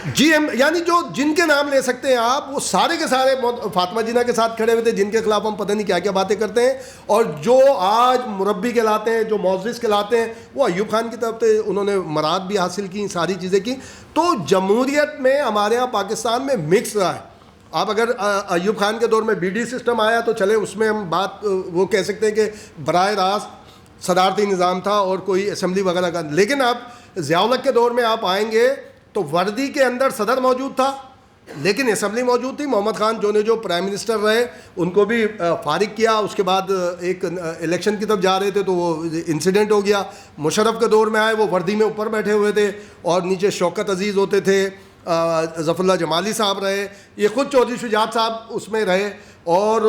جی یعنی جو جن کے نام لے سکتے ہیں آپ وہ سارے کے سارے فاطمہ جناح کے ساتھ کھڑے ہوئے تھے، جن کے خلاف ہم پتہ نہیں کیا کیا باتیں کرتے ہیں، اور جو آج مربی کہلاتے ہیں، جو معزز کہلاتے ہیں، وہ ایوب خان کی طرف سے انہوں نے مراد بھی حاصل کی، ساری چیزیں کی. تو جمہوریت میں ہمارے یہاں پاکستان میں مکس رہا ہے. آپ اگر ایوب خان کے دور میں بی ڈی سسٹم آیا تو چلے اس میں ہم بات وہ کہہ سکتے ہیں کہ براہ راست صدارتی نظام تھا اور کوئی اسمبلی وغیرہ کا. لیکن آپ ضیاء الحق کے دور میں آپ آئیں گے تو وردی کے اندر صدر موجود تھا لیکن اسمبلی موجود تھی. محمد خان جو پرائم منسٹر رہے ان کو بھی فارغ کیا. اس کے بعد ایک الیکشن کی طرف جا رہے تھے تو وہ انسیڈنٹ ہو گیا. مشرف کے دور میں آئے، وہ وردی میں اوپر بیٹھے ہوئے تھے اور نیچے شوکت عزیز ہوتے تھے، ظفر اللہ جمالی صاحب رہے، یہ خود چودھری شجاعت صاحب اس میں رہے، اور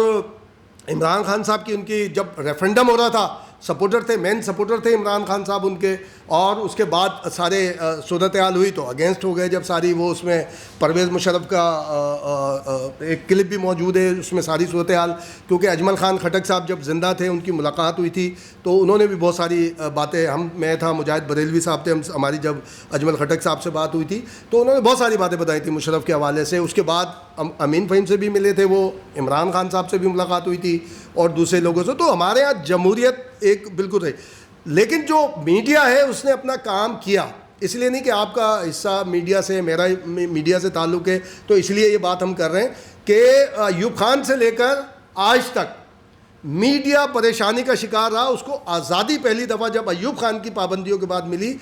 عمران خان صاحب کی ان کی جب ریفرنڈم ہو رہا تھا سپورٹر تھے، مین سپورٹر تھے عمران خان صاحب ان کے. اور اس کے بعد سارے صورتحال ہوئی تو اگینسٹ ہو گئے جب ساری وہ اس میں پرویز مشرف کا ایک کلپ بھی موجود ہے اس میں ساری صورتحال، کیونکہ اجمل خان خٹک صاحب جب زندہ تھے ان کی ملاقات ہوئی تھی تو انہوں نے بھی بہت ساری باتیں، میں تھا، مجاہد بریلوی صاحب تھے، ہماری جب اجمل خٹک صاحب سے بات ہوئی تھی تو انہوں نے بہت ساری باتیں بتائی تھیں مشرف کے حوالے سے. اس کے بعد امین فہیم سے بھی ملے تھے، وہ عمران خان صاحب سے بھی ملاقات ہوئی تھی اور دوسرے لوگوں سے. تو ہمارے یہاں جمہوریت ایک بالکل رہی. لیکن جو میڈیا ہے اس نے اپنا کام کیا، اس لیے نہیں کہ آپ کا حصہ میڈیا سے، میرا میڈیا سے تعلق ہے تو اس لیے یہ بات ہم کر رہے ہیں کہ ایوب خان سے لے کر آج تک میڈیا پریشانی کا شکار رہا. اس کو آزادی پہلی دفعہ جب ایوب خان کی پابندیوں کے بعد ملی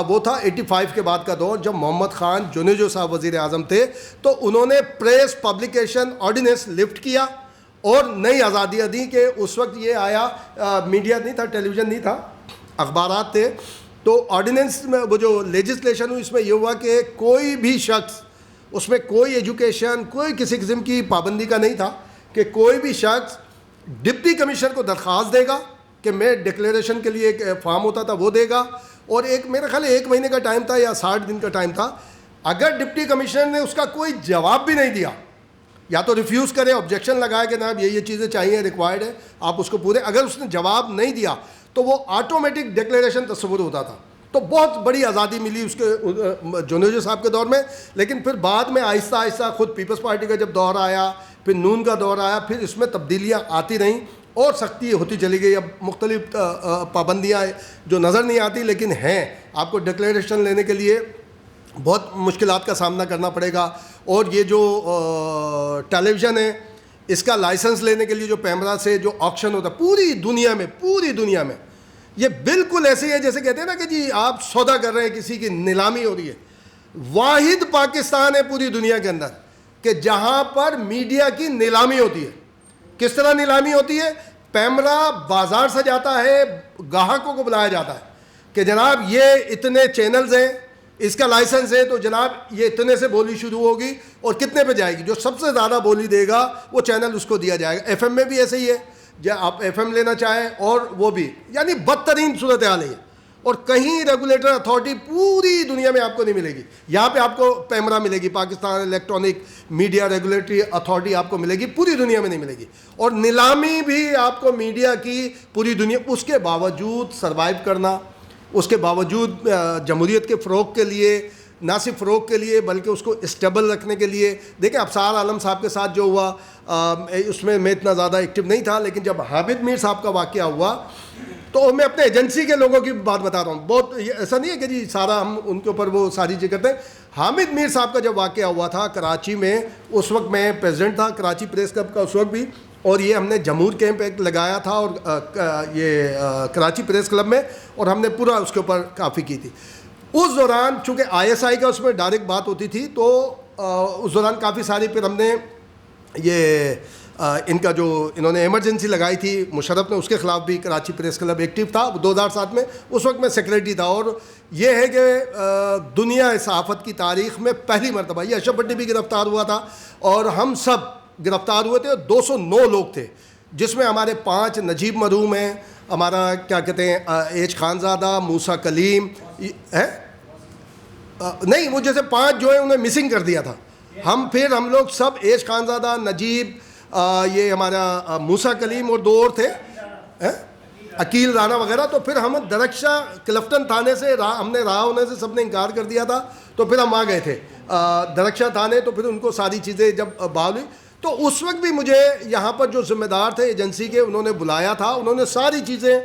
وہ تھا 85 کے بعد کا دور، جب محمد خان جونیجو صاحب وزیر اعظم تھے تو انہوں نے پریس پبلیکیشن آرڈیننس لفٹ کیا اور نئی آزادیاں دیں. کہ اس وقت یہ آیا میڈیا نہیں تھا، ٹیلی ویژن نہیں تھا، اخبارات تھے. تو آرڈیننس میں وہ جو لیجسلیشن ہوئی اس میں یہ ہوا کہ کوئی بھی شخص اس میں کوئی ایجوکیشن، کوئی کسی قسم کی پابندی کا نہیں تھا کہ کوئی بھی شخص ڈپٹی کمشنر کو درخواست دے گا کہ میں ڈکلیریشن کے لیے ایک فارم ہوتا تھا وہ دے گا، اور ایک میرا خیال ہے 1 مہینے کا ٹائم تھا یا 60 دن کا ٹائم تھا. اگر ڈپٹی کمشنر نے اس کا کوئی جواب بھی نہیں دیا، یا تو ریفیوز کرے، آبجیکشن لگائے کہ جناب یہ چیزیں چاہیے، ریکوائرڈ ہے، آپ اس کو پورے، اگر اس نے جواب نہیں دیا تو وہ آٹومیٹک ڈکلیریشن تصور ہوتا تھا. تو بہت بڑی آزادی ملی اس کے جونیجو صاحب کے دور میں. لیکن پھر بعد میں آہستہ آہستہ خود پیپلز پارٹی کا جب دور آیا، پھر نون کا دور آیا، پھر اس میں تبدیلیاں آتی رہیں اور سختی ہوتی چلی گئی. اب مختلف پابندیاں جو نظر نہیں آتی لیکن ہیں، آپ کو ڈکلیریشن لینے کے لیے بہت مشکلات کا سامنا کرنا پڑے گا. اور یہ جو ٹیلی ویژن ہے اس کا لائسنس لینے کے لیے جو پیمرا سے جو آکشن ہوتا ہے پوری دنیا میں یہ بالکل ایسے ہی ہے جیسے کہتے ہیں نا کہ جی آپ سودا کر رہے ہیں، کسی کی نیلامی ہو رہی ہے. واحد پاکستان ہے پوری دنیا کے اندر کہ جہاں پر میڈیا کی نیلامی ہوتی ہے. کس طرح نیلامی ہوتی ہے؟ پیمرا بازار سے جاتا ہے، گاہکوں کو بلایا جاتا ہے کہ جناب یہ اتنے چینلز ہیں، اس کا لائسنس ہے تو جناب یہ اتنے سے بولی شروع ہوگی اور کتنے پہ جائے گی، جو سب سے زیادہ بولی دے گا وہ چینل اس کو دیا جائے گا. ایف ایم میں بھی ایسے ہی ہے، جب آپ ایف ایم لینا چاہیں اور وہ بھی، یعنی بدترین صورتحال ہے. اور کہیں ریگولیٹر اتھارٹی پوری دنیا میں آپ کو نہیں ملے گی. یہاں پہ آپ کو پیمرا ملے گی، Pakistan electronic media regulatory authority آپ کو ملے گی، پوری دنیا میں نہیں ملے گی. اور نیلامی بھی آپ کو میڈیا کی پوری دنیا، اس کے باوجود سروائیو کرنا، اس کے باوجود جمہوریت کے فروغ کے لیے، نہ صرف فروغ کے لیے بلکہ اس کو اسٹیبل رکھنے کے لیے. دیکھیں ابصار عالم صاحب کے ساتھ جو ہوا اس میں اتنا زیادہ ایکٹیو نہیں تھا، لیکن جب حامد میر صاحب کا واقعہ ہوا تو میں اپنے ایجنسی کے لوگوں کی بات بتا رہا ہوں. بہت ایسا نہیں ہے کہ جی سارا ہم ان کے اوپر وہ ساری چیز کرتے ہیں. حامد میر صاحب کا جب واقعہ ہوا تھا کراچی میں، اس وقت میں پریزیڈنٹ تھا کراچی پریس کلب کا اس وقت بھی، اور یہ ہم نے جمہور کیمپ ایک لگایا تھا اور یہ کراچی پریس کلب میں، اور ہم نے پورا اس کے اوپر کافی کی تھی. اس دوران چونکہ آئی ایس آئی کا اس میں ڈائریکٹ بات ہوتی تھی تو اس دوران کافی ساری، پھر ہم نے یہ ان کا جو انہوں نے ایمرجنسی لگائی تھی مشرف نے، اس کے خلاف بھی کراچی پریس کلب ایکٹیو تھا 2007 میں. اس وقت میں سیکریٹری تھا. اور یہ ہے کہ دنیا صحافت کی تاریخ میں پہلی مرتبہ یہ اشرف بھٹی بھی گرفتار ہوا تھا اور ہم سب گرفتار ہوئے تھے. 209 لوگ تھے جس میں ہمارے 5 نجیب مرحوم ہیں، ہمارا کیا کہتے ہیں ایچ خانزادہ، موسیٰ کلیم ہے نہیں، وہ جیسے 5 جو ہیں انہیں مسنگ کر دیا تھا. ہم لوگ سب ایچ خانزادہ، نجیب، یہ ہمارا موسیٰ کلیم اور 2 اور تھے عقیل رانا وغیرہ. تو پھر ہم درخشاں کلفٹن تھانے سے ہم نے رہا ہونے سے سب نے انکار کر دیا تھا، تو پھر ہم آ گئے تھے. درخشاں تھانے تو پھر ان کو ساری چیزیں جب بحال ہوئی تو اس وقت بھی مجھے یہاں پر جو ذمہ دار تھے ایجنسی کے انہوں نے بلایا تھا, انہوں نے ساری چیزیں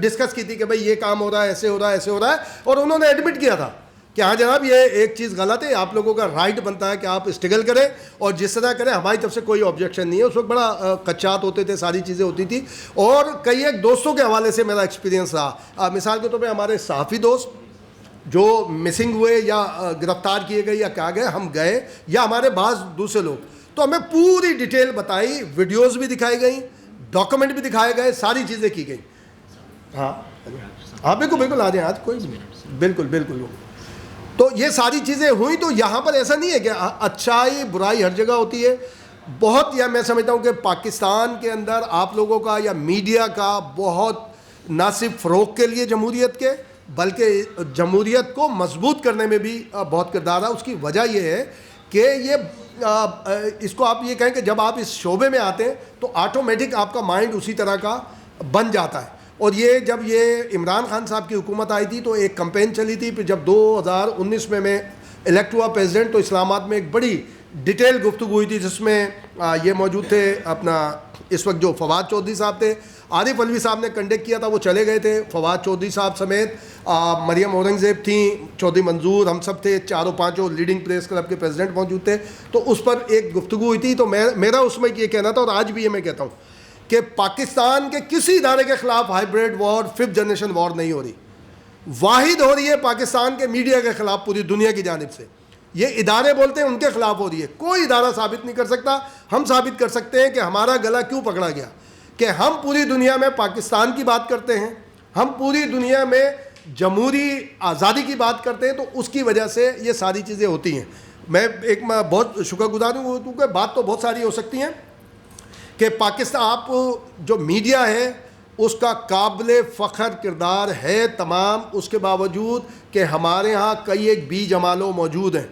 ڈسکس کی تھی کہ بھائی یہ کام ہو رہا ہے, ایسے ہو رہا ہے, ایسے ہو رہا ہے, اور انہوں نے ایڈمٹ کیا تھا کہ ہاں جناب یہ ایک چیز غلط ہے, آپ لوگوں کا رائٹ بنتا ہے کہ آپ اسٹرگل کریں اور جس طرح کریں, ہماری طرف سے کوئی آبجیکشن نہیں ہے. اس وقت بڑا کچات ہوتے تھے, ساری چیزیں ہوتی تھی, اور کئی ایک دوستوں کے حوالے سے میرا ایکسپیرینس رہا. مثال کے طور پہ ہمارے صحافی دوست جو مسنگ ہوئے یا گرفتار کیے گئے یا کیا گئے, ہم گئے, یا ہمارے بعض دوسرے لوگ, تو ہمیں پوری ڈیٹیل بتائی, ویڈیوز بھی دکھائی گئیں, ڈاکومنٹ بھی دکھائے گئے, ساری چیزیں کی گئیں. ہاں ہاں بالکل بالکل, آ جائیں آج, کوئی بالکل بالکل. تو یہ ساری چیزیں ہوئیں. تو یہاں پر ایسا نہیں ہے کہ اچھائی برائی ہر جگہ ہوتی ہے. بہت, یا میں سمجھتا ہوں کہ پاکستان کے اندر آپ لوگوں کا یا میڈیا کا بہت نہ صرف فروغ کے لیے جمہوریت کے, بلکہ جمہوریت کو مضبوط کرنے میں بھی بہت کردار ہے. اس کی وجہ یہ ہے کہ یہ اس کو آپ یہ کہیں کہ جب آپ اس شعبے میں آتے ہیں تو آٹومیٹک آپ کا مائنڈ اسی طرح کا بن جاتا ہے. اور یہ جب یہ عمران خان صاحب کی حکومت آئی تھی تو ایک کمپین چلی تھی. پھر جب 2019 میں الیکٹ ہوا پریزیڈنٹ, تو اسلام آباد میں ایک بڑی ڈیٹیل گفتگو ہوئی تھی جس میں یہ موجود تھے اپنا اس وقت جو فواد چودھری صاحب تھے, عارف علوی صاحب نے کنڈکٹ کیا تھا, وہ چلے گئے تھے, فواد چودھری صاحب سمیت مریم اورنگزیب تھیں, چودھری منظور, ہم سب تھے, چاروں پانچوں لیڈنگ پریس کلب کے پریزیڈنٹ موجود تھے. تو اس پر ایک گفتگو ہوئی تھی. تو میرا اس میں یہ کہنا تھا, اور آج بھی یہ میں کہتا ہوں کہ پاکستان کے کسی ادارے کے خلاف ہائیبریڈ وار, 5th جنریشن وار نہیں ہو رہی. واحد ہو رہی ہے پاکستان کے میڈیا کے خلاف پوری دنیا کی جانب سے. یہ ادارے بولتے ہیں ان کے خلاف ہو رہی ہے. کوئی ادارہ ثابت نہیں کر سکتا. ہم ثابت کر سکتے ہیں کہ ہمارا گلا کیوں پکڑا گیا, کہ ہم پوری دنیا میں پاکستان کی بات کرتے ہیں, ہم پوری دنیا میں جمہوری آزادی کی بات کرتے ہیں, تو اس کی وجہ سے یہ ساری چیزیں ہوتی ہیں. میں بہت شکر گزار ہوں, کیونکہ بات تو بہت ساری ہو سکتی ہیں کہ پاکستان, آپ جو میڈیا ہے اس کا قابل فخر کردار ہے تمام, اس کے باوجود کہ ہمارے ہاں کئی ایک بی جمالوں موجود ہیں,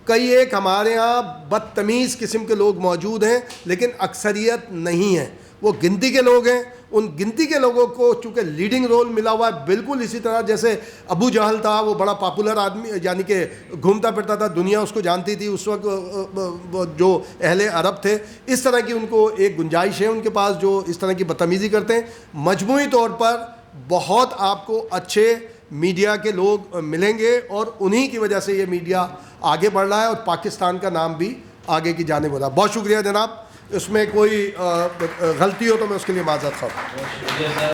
کئی ایک ہمارے ہاں بدتمیز قسم کے لوگ موجود ہیں, لیکن اکثریت نہیں ہے. وہ گنتی کے لوگ ہیں. ان گنتی کے لوگوں کو چونکہ لیڈنگ رول ملا ہوا ہے, بالکل اسی طرح جیسے ابو جہل تھا, وہ بڑا پاپولر آدمی, یعنی کہ گھومتا پھرتا تھا, دنیا اس کو جانتی تھی اس وقت جو اہل عرب تھے. اس طرح کی ان کو ایک گنجائش ہے ان کے پاس جو اس طرح کی بدتمیزی کرتے ہیں. مجموعی طور پر بہت آپ کو اچھے میڈیا کے لوگ ملیں گے, اور انہی کی وجہ سے یہ میڈیا آگے بڑھ رہا ہے اور پاکستان کا نام بھی آگے کی جانب ہو رہا ہے. بہت شکریہ جناب. اس میں کوئی غلطی ہو تو میں اس کے لیے معذرت خواہ.